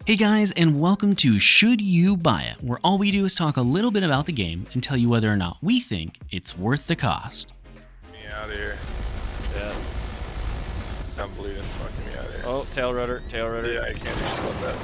Hey guys, and welcome to Should You Buy It, where all we do is talk a little bit about the game and tell you whether or not we think it's worth the cost. Get me out of here. Yeah. I'm bleeding. Fucking me out of here. Oh, tail rudder. Yeah, I can't do shit about that.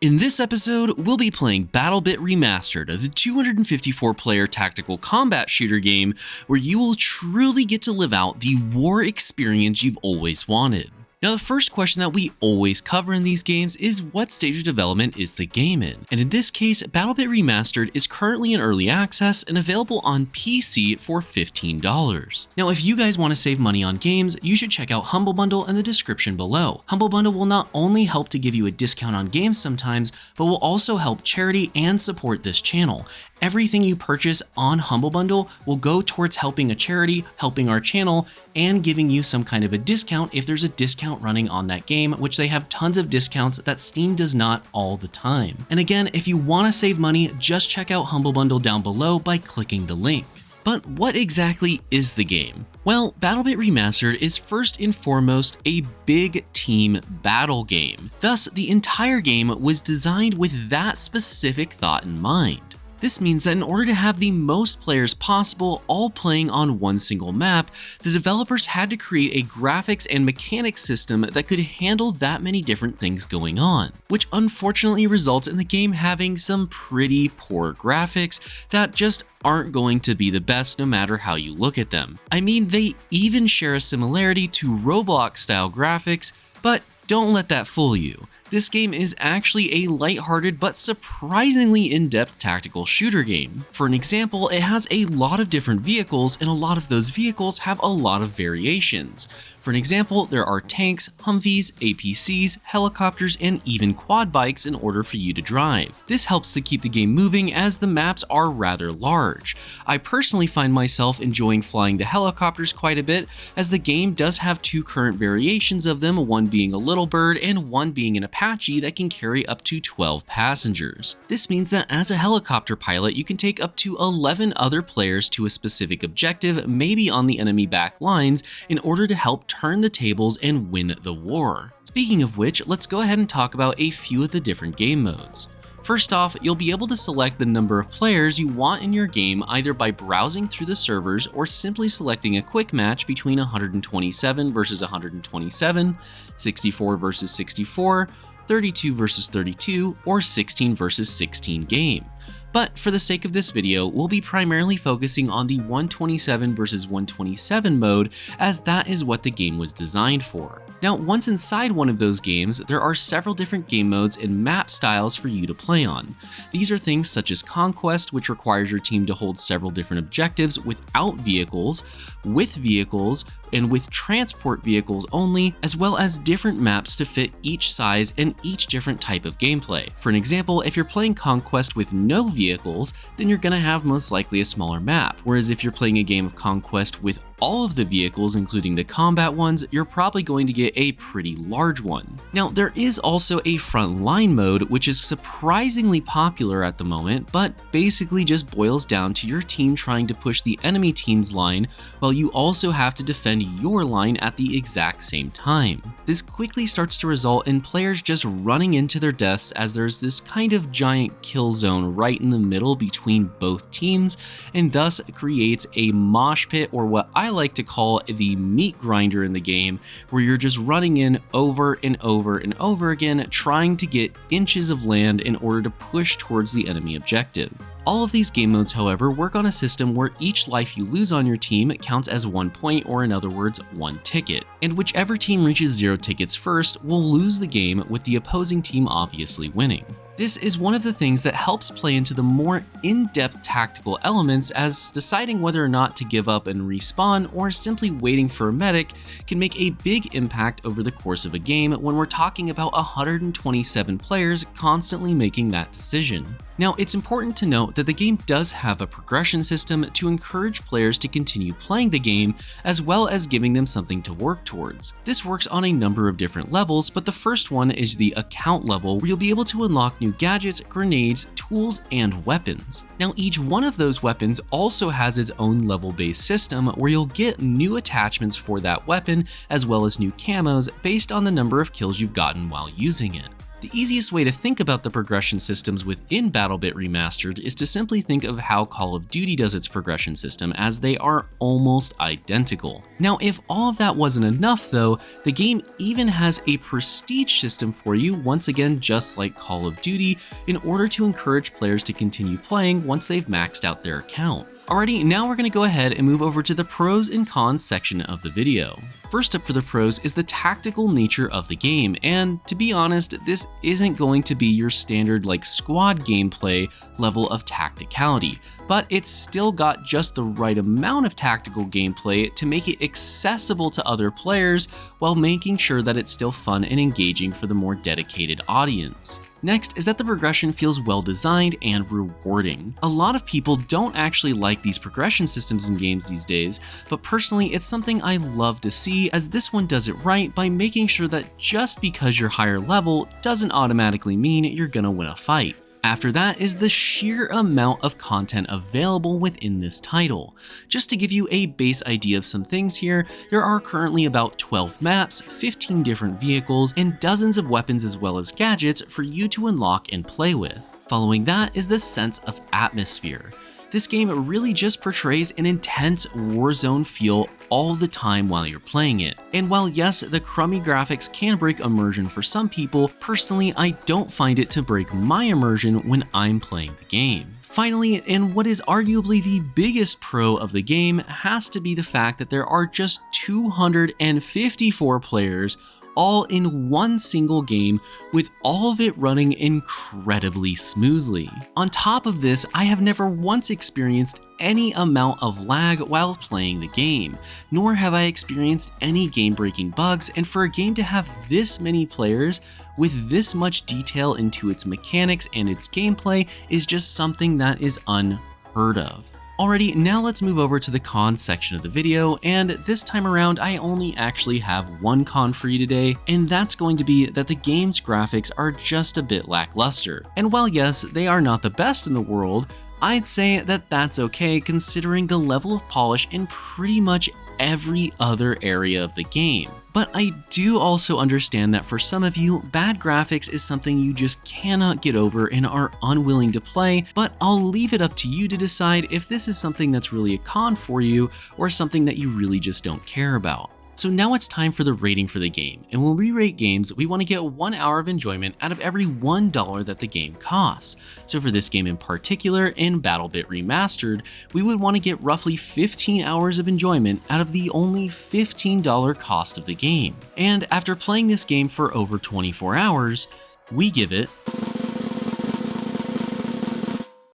In this episode, we'll be playing BattleBit Remastered, the 254-player tactical combat shooter game where you will truly get to live out the war experience you've always wanted. Now, the first question that we always cover in these games is what stage of development is the game in? And in this case, BattleBit Remastered is currently in early access and available on PC for $15. Now, if you guys want to save money on games, you should check out Humble Bundle in the description below. Humble Bundle will not only help to give you a discount on games sometimes, but will also help charity and support this channel. Everything you purchase on Humble Bundle will go towards helping a charity, helping our channel, and giving you some kind of a discount if there's a discount running on that game, which they have tons of discounts that Steam does not all the time. And again, if you want to save money, just check out Humble Bundle down below by clicking the link. But what exactly is the game? Well, BattleBit Remastered is first and foremost a big team battle game. Thus, the entire game was designed with that specific thought in mind. This means that in order to have the most players possible all playing on one single map, the developers had to create a graphics and mechanics system that could handle that many different things going on, which unfortunately results in the game having some pretty poor graphics that just aren't going to be the best no matter how you look at them. I mean, they even share a similarity to Roblox-style graphics, but don't let that fool you. This game is actually a lighthearted but surprisingly in-depth tactical shooter game. For an example, it has a lot of different vehicles, and a lot of those vehicles have a lot of variations. For an example, there are tanks, Humvees, APCs, helicopters, and even quad bikes in order for you to drive. This helps to keep the game moving as the maps are rather large. I personally find myself enjoying flying the helicopters quite a bit, as the game does have two current variations of them, one being a little bird and one being an Apache that can carry up to 12 passengers. This means that as a helicopter pilot, you can take up to 11 other players to a specific objective, maybe on the enemy back lines, in order to help turn the tables and win the war. Speaking of which, let's go ahead and talk about a few of the different game modes. First off, you'll be able to select the number of players you want in your game either by browsing through the servers or simply selecting a quick match between 127 versus 127, 64 versus 64, 32 versus 32, or 16 versus 16 game. But for the sake of this video, we'll be primarily focusing on the 127 versus 127 mode, as that is what the game was designed for. Now, once inside one of those games, there are several different game modes and map styles for you to play on. These are things such as Conquest, which requires your team to hold several different objectives without vehicles, with vehicles, and with transport vehicles only, as well as different maps to fit each size and each different type of gameplay. For an example, if you're playing Conquest with no vehicles, then you're going to have most likely a smaller map, whereas if you're playing a game of Conquest with all of the vehicles, including the combat ones, you're probably going to get a pretty large one. Now, there is also a frontline mode, which is surprisingly popular at the moment, but basically just boils down to your team trying to push the enemy team's line, while you also have to defend your line at the exact same time. This quickly starts to result in players just running into their deaths, as there's this kind of giant kill zone right in the middle between both teams, and thus creates a mosh pit, or what I like to call the meat grinder in the game, where you're just running in over and over and over again, trying to get inches of land in order to push towards the enemy objective. All of these game modes, however, work on a system where each life you lose on your team counts as 1 point, or in other words, 1 ticket. And whichever team reaches 0 tickets first will lose the game, with the opposing team obviously winning. This is one of the things that helps play into the more in-depth tactical elements, as deciding whether or not to give up and respawn or simply waiting for a medic can make a big impact over the course of a game when we're talking about 127 players constantly making that decision. Now, it's important to note that the game does have a progression system to encourage players to continue playing the game, as well as giving them something to work towards. This works on a number of different levels, but the first one is the account level, where you'll be able to unlock new gadgets, grenades, tools and weapons. Now, each one of those weapons also has its own level-based system where you'll get new attachments for that weapon as well as new camos based on the number of kills you've gotten while using it. The easiest way to think about the progression systems within BattleBit Remastered is to simply think of how Call of Duty does its progression system, as they are almost identical. Now, if all of that wasn't enough though, the game even has a prestige system for you, once again just like Call of Duty, in order to encourage players to continue playing once they've maxed out their account. Alrighty, now we're going to go ahead and move over to the pros and cons section of the video. First up for the pros is the tactical nature of the game, and to be honest, this isn't going to be your standard like squad gameplay level of tacticality, but it's still got just the right amount of tactical gameplay to make it accessible to other players while making sure that it's still fun and engaging for the more dedicated audience. Next is that the progression feels well designed and rewarding. A lot of people don't actually like these progression systems in games these days, but personally it's something I love to see, as this one does it right by making sure that just because you're higher level doesn't automatically mean you're gonna win a fight. After that is the sheer amount of content available within this title. Just to give you a base idea of some things here, there are currently about 12 maps, 15 different vehicles, and dozens of weapons as well as gadgets for you to unlock and play with. Following that is the sense of atmosphere. This game really just portrays an intense Warzone feel all the time while you're playing it. And while yes, the crummy graphics can break immersion for some people, personally I don't find it to break my immersion when I'm playing the game. Finally, and what is arguably the biggest pro of the game, has to be the fact that there are just 254 players all in one single game, with all of it running incredibly smoothly. On top of this, I have never once experienced any amount of lag while playing the game, nor have I experienced any game-breaking bugs, and for a game to have this many players with this much detail into its mechanics and its gameplay is just something that is unheard of. Alrighty, now let's move over to the cons section of the video, and this time around I only actually have one con for you today, and that's going to be that the game's graphics are just a bit lackluster. And while yes, they are not the best in the world, I'd say that that's okay considering the level of polish in pretty much every other area of the game. But I do also understand that for some of you, bad graphics is something you just cannot get over and are unwilling to play, but I'll leave it up to you to decide if this is something that's really a con for you or something that you really just don't care about. So now it's time for the rating for the game, and when we rate games, we want to get 1 hour of enjoyment out of every $1 that the game costs. So for this game in particular, in BattleBit Remastered, we would want to get roughly 15 hours of enjoyment out of the only $15 cost of the game. And after playing this game for over 24 hours, we give it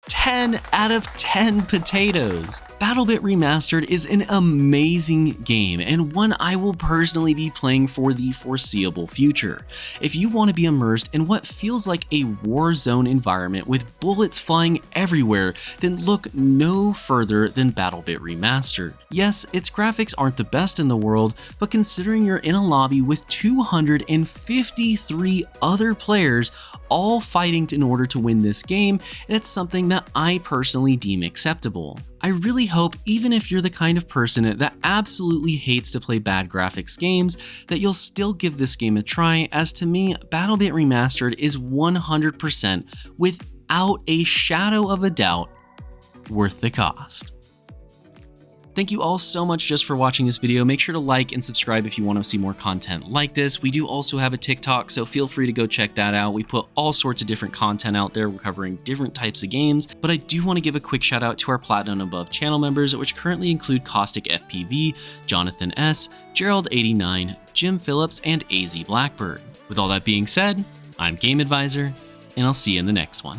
10 out of 10 potatoes. BattleBit Remastered is an amazing game, and one I will personally be playing for the foreseeable future. If you want to be immersed in what feels like a war zone environment with bullets flying everywhere, then look no further than BattleBit Remastered. Yes, its graphics aren't the best in the world, but considering you're in a lobby with 253 other players all fighting in order to win this game, it's something that I personally deem acceptable. I really hope, even if you're the kind of person that absolutely hates to play bad graphics games, that you'll still give this game a try, as to me, BattleBit Remastered is 100%, without a shadow of a doubt, worth the cost. Thank you all so much just for watching this video. Make sure to like and subscribe if you want to see more content like this. We do also have a TikTok, so feel free to go check that out. We put all sorts of different content out there. We're covering different types of games, but I do want to give a quick shout out to our Platinum and Above channel members, which currently include Caustic FPV, Jonathan S, Gerald89, Jim Phillips, and AZ Blackbird. With all that being said, I'm Game Advisor, and I'll see you in the next one.